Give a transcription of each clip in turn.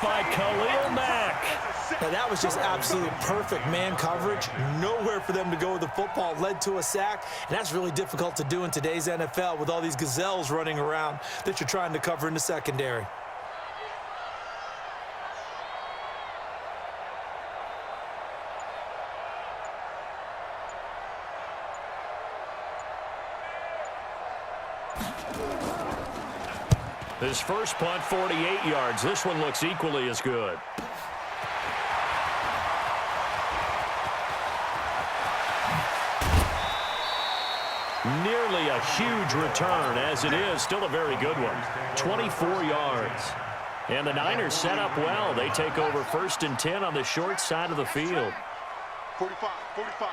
by Khalil Mack. Now, that was just absolute perfect man coverage. Nowhere for them to go with the football. Led to a sack, and that's really difficult to do in today's NFL with all these gazelles running around that you're trying to cover in the secondary. His first punt, 48 yards. This one looks equally as good. Nearly a huge return, as it is. Still a very good one. 24 yards. And the Niners set up well. They take over 1st and 10 on the short side of the field. 45, 45.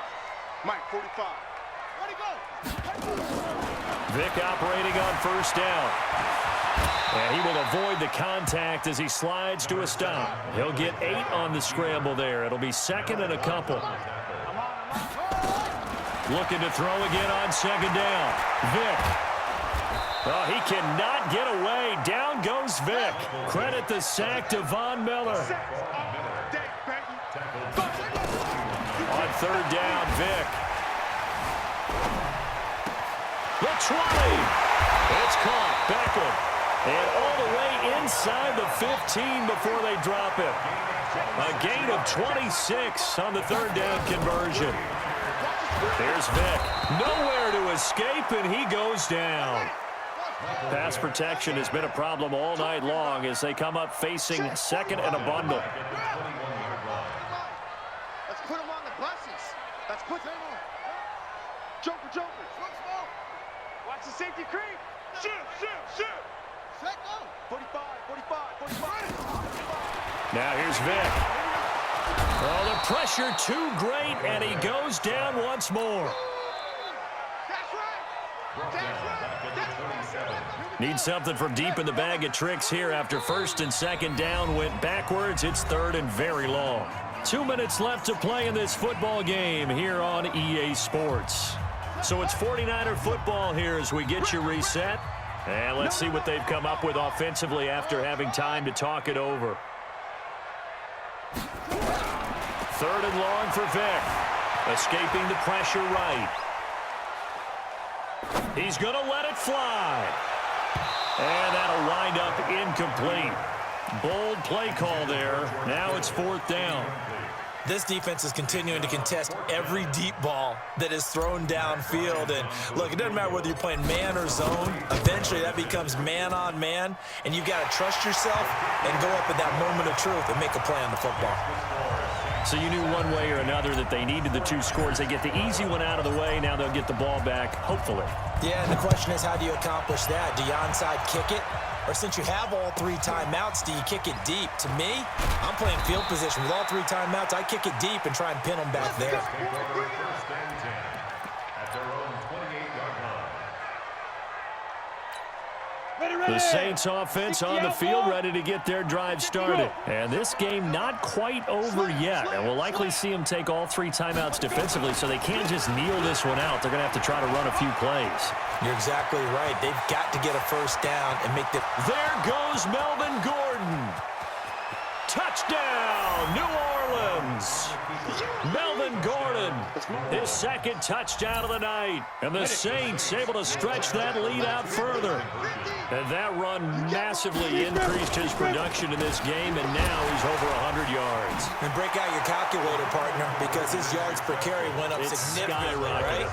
Mike, 45. Ready, go. Vick operating on 1st down. And he will avoid the contact as he slides to a stop. He'll get 8 on the scramble there. It'll be 2nd and a couple. Looking to throw again on 2nd down. Vick. Oh, he cannot get away. Down goes Vick. Credit the sack to Von Miller. On 3rd down, Vick. The 20. It's caught. Beckham. And all the way inside the 15 before they drop it. A gain of 26 on the 3rd down conversion. There's Vick. Nowhere to escape, and he goes down. Pass protection has been a problem all night long as they come up facing 2nd and a bundle. Let's put him on the buses. Let's put them on. Joker, Joker. Watch the safety creep. Shoot, shoot, shoot. 45, 45, 45. Now here's Vick. Oh, the pressure too great, and he goes down once more. That's right. That's right. That's right. Need something from deep in the bag of tricks here after 1st and 2nd down went backwards. It's 3rd and very long. 2 minutes left to play in this football game here on EA Sports. So it's 49er football here as we get you reset. And let's see what they've come up with offensively after having time to talk it over. 3rd and long for Vick. Escaping the pressure right. He's going to let it fly. And that'll wind up incomplete. Bold play call there. Now it's 4th down. This defense is continuing to contest every deep ball that is thrown downfield. And, look, it doesn't matter whether you're playing man or zone. Eventually, that becomes man-on-man, and you've got to trust yourself and go up at that moment of truth and make a play on the football. So you knew one way or another that they needed the 2 scores. They get the easy one out of the way. Now they'll get the ball back, hopefully. Yeah, and the question is, how do you accomplish that? Do you onside kick it? Or since you have all 3 timeouts, do you kick it deep? To me, I'm playing field position. With all 3 timeouts, I kick it deep and try and pin them back there. The Saints offense on the field ready to get their drive started. And this game not quite over yet. And we'll likely see them take all 3 timeouts defensively, so they can't just kneel this one out. They're going to have to try to run a few plays. You're exactly right. They've got to get a 1st down and make the... There goes Melvin Gordon. Touchdown, New Orleans. Melvin Gordon, his 2nd touchdown of the night. And the Saints able to stretch that lead out further. And that run massively increased his production in this game, and now he's over 100 yards. And break out your calculator, partner, because his yards per carry went up significantly, right?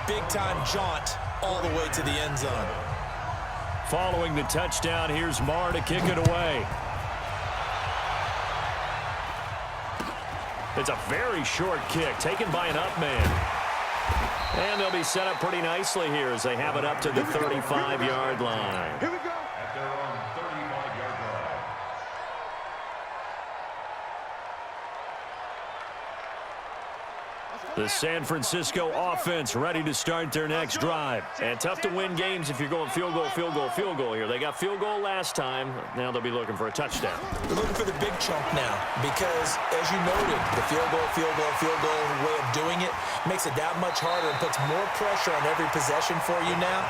Big-time jaunt all the way to the end zone. Following the touchdown, here's Marr to kick it away. It's a very short kick taken by an up man. And they'll be set up pretty nicely here as they have it up to the 35-yard line. Here we go. The San Francisco offense ready to start their next drive. And tough to win games if you're going field goal, field goal, field goal here. They got field goal last time. Now they'll be looking for a touchdown. They're looking for the big chunk now because, as you noted, the field goal way of doing it makes it that much harder and puts more pressure on every possession for you now.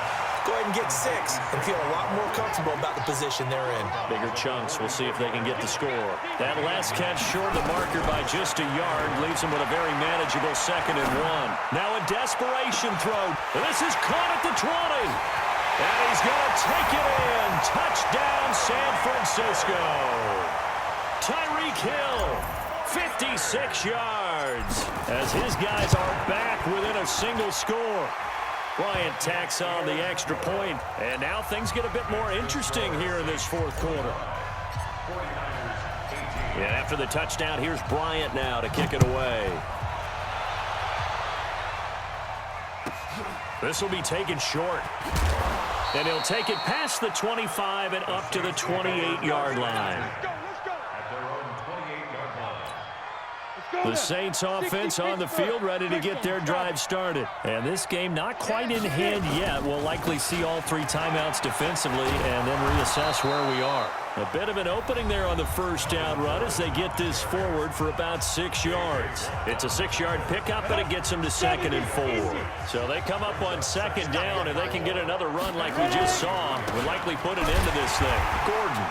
go ahead and get 6 and feel a lot more comfortable about the position they're in. Bigger chunks. We'll see if they can get the score. That last catch short of the marker by just a yard leaves them with a very manageable 2nd and 1. Now a desperation throw. This is caught at the 20. And he's going to take it in. Touchdown, San Francisco. Tyreek Hill, 56 yards, as his guys are back within a single score. Bryant tacks on the extra point, and now things get a bit more interesting here in this 4th quarter. And after the touchdown, here's Bryant now to kick it away. This will be taken short. And he'll take it past the 25 and up to the 28-yard line. The Saints offense on the field ready to get their drive started. And this game not quite in hand yet. We'll likely see all 3 timeouts defensively and then reassess where we are. A bit of an opening there on the first down run as they get this forward for about 6 yards. It's a 6-yard pickup, and it gets them to 2nd and 4. So they come up on 2nd down, and they can get another run like we just saw. We'll likely put an end to this thing. Gordon.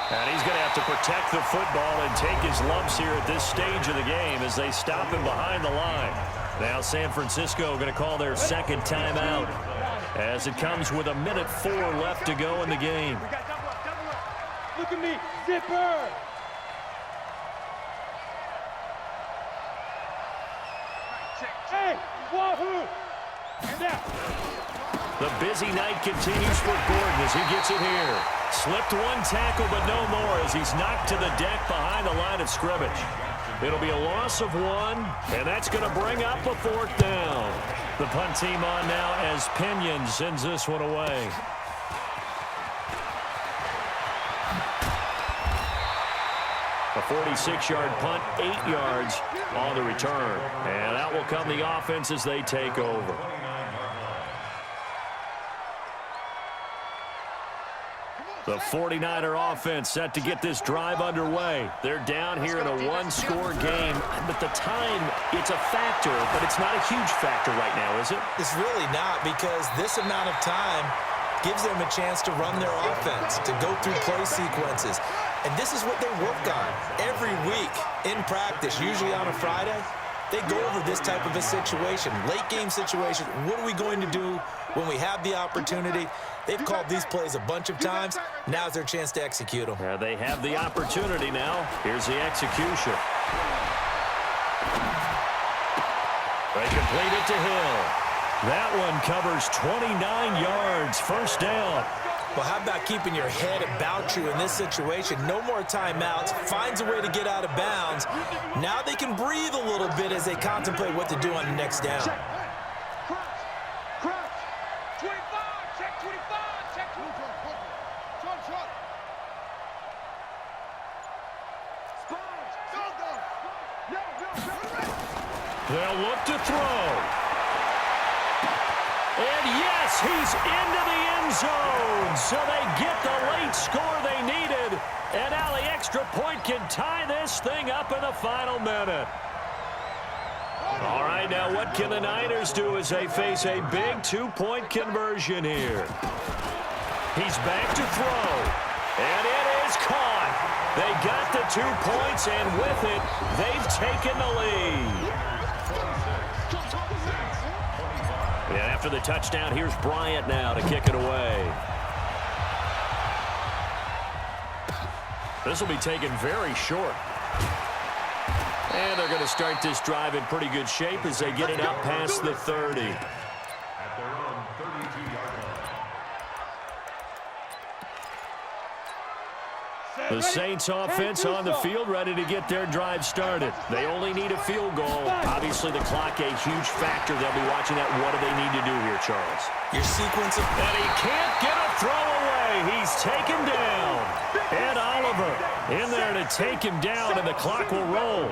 And he's going to have to protect the football and take his lumps here at this stage of the game as they stop him behind the line. Now San Francisco going to call their 2nd timeout as it comes with 1:04 left to go in the game. Look at me, zipper! Hey, wahoo! Now. The busy night continues for Gordon as he gets it here. Slipped one tackle, but no more as he's knocked to the deck behind the line of scrimmage. It'll be a loss of 1, and that's going to bring up a 4th down. The punt team on now as Pinion sends this one away. A 46-yard punt, 8 yards on the return. And out will come the offense as they take over. The 49er offense set to get this drive underway. They're down here in a 1-score game. But the time, it's a factor, but it's not a huge factor right now, is it? It's really not, because this amount of time gives them a chance to run their offense, to go through play sequences. And this is what they work on every week in practice, usually on a Friday. They go over this type of a situation, late game situation. What are we going to do when we have the opportunity? They've called these plays a bunch of times. Now's their chance to execute them. They have the opportunity now. Here's the execution. They complete it to Hill. That one covers 29 yards, 1st down. Well, how about keeping your head about you in this situation? No more timeouts. Finds a way to get out of bounds. Now they can breathe a little bit as they contemplate what to do on the next down. Crouch. 25, check 25, check 25. Shot. Sponge. Go. They'll look to throw. And yes, he's into the end zone. So they get the late score they needed. And now the extra point can tie this thing up in the final minute. All right, now what can the Niners do as they face a big 2-point conversion here? He's back to throw. And it is caught. They got the 2 points, and with it, they've taken the lead. And after the touchdown, here's Bryant now to kick it away. This will be taken very short. And they're going to start this drive in pretty good shape as they get it out past the 30. The Saints offense on the field ready to get their drive started. They only need a field goal. Obviously, the clock a huge factor. They'll be watching that. What do they need to do here, Charles? Your sequence of... And he can't get a throw away. He's taken down. And Oliver in there to take him down, and the clock will roll.